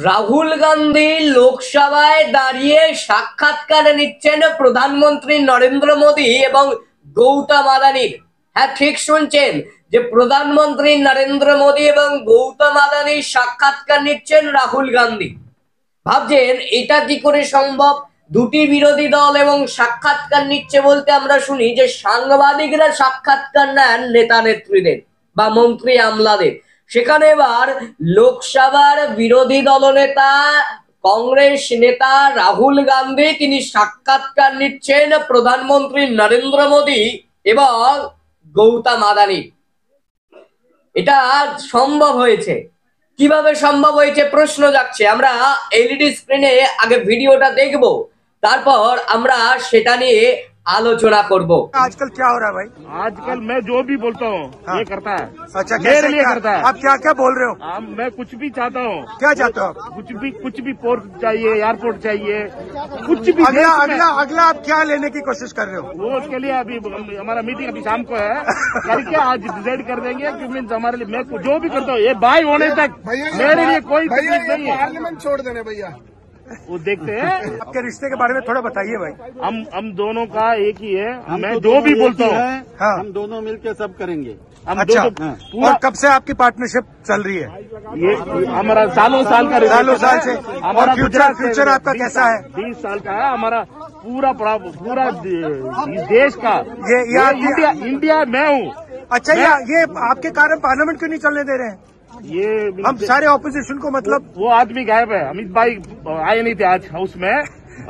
রাহুল গান্ধী লোকসভায় দাঁড়িয়ে সাক্ষাৎকার নিচ্ছেন প্রধানমন্ত্রী নরেন্দ্র মোদী এবং গৌতম আদানির। হ্যাঁ, ঠিক শুনছেন যে প্রধানমন্ত্রী নরেন্দ্র মোদী এবং গৌতম আদানির সাক্ষাৎকার নিচ্ছেন রাহুল গান্ধী। ভাবছেন এটা কি করে সম্ভব? দুটি বিরোধী দল এবং সাক্ষাৎকার নিচ্ছে বলতে আমরা শুনি যে সাংবাদিকরা সাক্ষাৎকার নেন নেতা নেত্রীদের বা মন্ত্রী আমলাদের। সেখানে এবার লোকসভার বিরোধী দলনেতা কংগ্রেস নেতা রাহুল গান্ধী তিনি সাক্ষাৎকার নিচ্ছেন প্রধানমন্ত্রী নরেন্দ্র মোদী এবং গৌতম আদানি। এটা সম্ভব হয়েছে কিভাবে? সম্ভব হয়েছে প্রশ্ন যাচ্ছে। আমরা এলইডি স্ক্রিনে আগে ভিডিওটা দেখব, তারপর আমরা সেটা নিয়ে आलोचना करब। आजकल क्या हो रहा है भाई? आजकल मैं जो भी बोलता हूँ हाँ। ये करता है। अच्छा, मेरे लिए करता है। आप क्या क्या बोल रहे हो? मैं कुछ भी चाहता हूँ। क्या चाहते हो आप? कुछ भी पोर्ट चाहिए, एयरपोर्ट चाहिए, कुछ भी। अगला अगला अगला आप क्या लेने की कोशिश कर रहे हो? वो उसके लिए अभी हमारा मीटिंग अभी शाम को है, करके आज डिसाइड कर देंगे कि मीन्स हमारे लिए मैं जो भी करता हूँ ये बाई होने तक मेरे लिए कोई तकलीफ नहीं है। पार्लियामेंट छोड़ देने भैया, वो देखते हैं। आपके रिश्ते के बारे में थोड़ा बताइए भाई। हम दोनों का एक ही है। मैं जो भी बोलता हूँ हाँ। हम दोनों मिलकर सब करेंगे। हम अच्छा, पूरा और कब से आपकी पार्टनरशिप चल रही है? ये हमारा सालों साल का सालों साल से। हमारा और फ्यूचर आपका कैसा है? 20 साल का है हमारा। पूरा देश का ये इंडिया मैं हूँ। अच्छा, ये आपके कारण पार्लियामेंट क्यों नहीं चलने दे रहे हैं? ये हम सारे ऑपोजिशन को मतलब वो आदमी गायब है। अमित भाई आए नहीं थे आज हाउस में।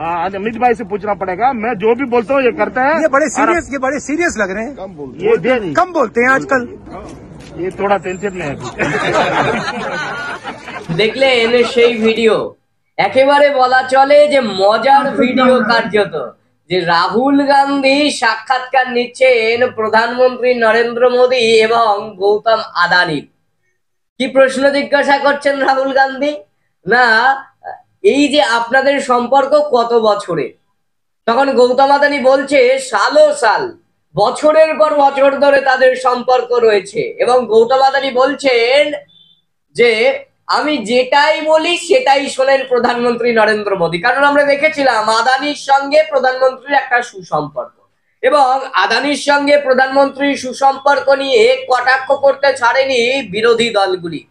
आज अमित भाई से पूछना पड़ेगा। मैं जो भी बोलता हूँ ये करता है। ये बड़े सीरियस लग रहे हैं। कम बोलते हैं आजकल। ये थोड़ा टेंशन में है। দেখলেন সেই ভিডিও, একেবারে বলা চলে যে মজার ভিডিও কার্যত, যে রাহুল গান্ধী সাক্ষাৎকার নিচ্ছেন প্রধানমন্ত্রী নরেন্দ্র মোদী এবং গৌতম আদানি। কি প্রশ্ন জিজ্ঞাসা করছেন রাহুল গান্ধী? না, এই যে আপনাদের সম্পর্ক কত বছরের? তখন গৌতম আদানি বলছে সালো সাল, বছরের পর বছর ধরে তাদের সম্পর্ক রয়েছে। এবং গৌতম আদানি বলছেন যে আমি যেটাই বলি সেটাই শোনেন প্রধানমন্ত্রী নরেন্দ্র মোদী। কারণ আমরা দেখেছিলাম আদানির সঙ্গে প্রধানমন্ত্রীর একটা সুসম্পর্ক, এবং আদানির সঙ্গে প্রধানমন্ত্রীর সুসম্পর্ক নিয়ে কটাক্ষ করতে ছাড়েনি বিরোধী দলগুলি,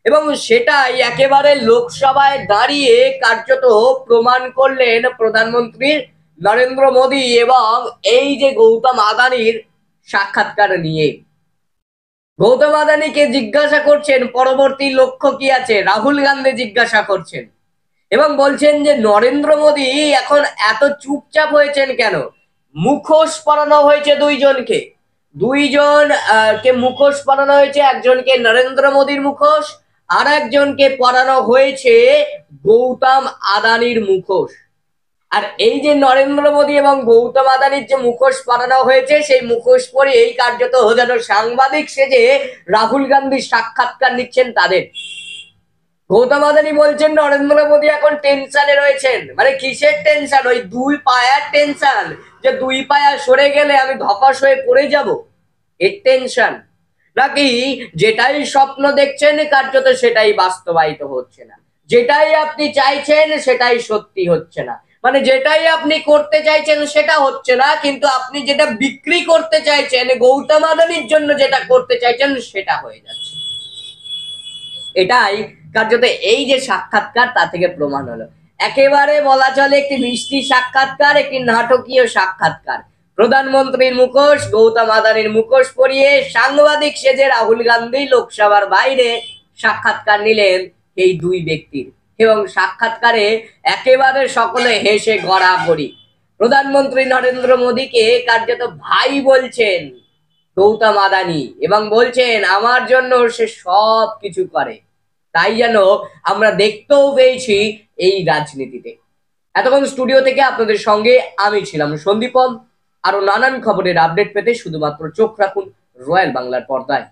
এবং সেটাই একেবারে লোকসভায় দাঁড়িয়ে কার্যত প্রমাণ করলেন প্রধানমন্ত্রী নরেন্দ্র মোদী এবং এই যে গৌতম আদানির সাক্ষাৎকার নিয়ে। গৌতম আদানিকে জিজ্ঞাসা করছেন পরবর্তী লক্ষ্য কি আছে, রাহুল গান্ধী জিজ্ঞাসা করছেন এবং বলছেন যে নরেন্দ্র মোদী এখন এত চুপচাপ হয়েছেন কেন? মুখোশ পরানো হয়েছে দুইজনকে মুখোশ পরানো হয়েছে। একজনকে নরেন্দ্র মোদীর মুখোশ, আর একজনকে পরানো হয়েছে গৌতম আদানির মুখোশ। আর এই যে নরেন্দ্র মোদী এবং গৌতম আদানির যে মুখোশ পরানো হয়েছে, সেই মুখোশ পরে এই কার্যত যেন সাংবাদিক সেজে রাহুল গান্ধী সাক্ষাৎকার নিচ্ছেন তাদের। গৌতম আদানি বলছেন নরেন্দ্র মোদী এখন টেনশনে রয়েছেন। মানে কিসের টেনশন? ওই দুই পায়ার টেনশন, যে দুই পায়া সরে গেলে আমি ধপাস হয়ে পড়ে যাব, এর টেনশন। নাকি যেটাই স্বপ্ন দেখছেন কার্যত সেটাই বাস্তবায়িত হচ্ছে না, যেটাই আপনি চাইছেন সেটাই সত্যি হচ্ছে না। মানে যেটাই আপনি করতে চাইছেন সেটা হচ্ছে না, কিন্তু আপনি যেটা বিক্রি করতে চাইছেন গৌতম আদানির জন্য, যেটা করতে চাইছেন সেটা হয়ে যাচ্ছে। এটাই কার্যত এই যে সাক্ষাৎকার তা থেকে প্রমাণ হলো। একেবারে বলা চলে একটি মিষ্টি সাক্ষাৎকার, একটি নাটকীয় সাক্ষাৎকার। প্রধানমন্ত্রীর মুখোশ গৌতম আদানির মুখোশ পরিয়ে সাংবাদিক সেজে রাহুল গান্ধী লোকসভার বাইরে সাক্ষাৎকার নিলেন এই দুই ব্যক্তির, এবং সাক্ষাৎকারে একেবারে সকলে হেসে গড়াগড়ি। প্রধানমন্ত্রী নরেন্দ্র মোদীকে কার্যত ভাই বলছেন গৌতম আদানি, এবং বলছেন আমার জন্য সে সব কিছু করে। তাই যেন আমরা দেখতেও পেয়েছি এই রাজনীতিতে। এতক্ষণ স্টুডিও থেকে আপনাদের সঙ্গে আমি ছিলাম সন্দীপম। আরো নানান খবরের আপডেট পেতে শুধুমাত্র চোখ রাখুন রয়্যাল বাংলার পর্দায়।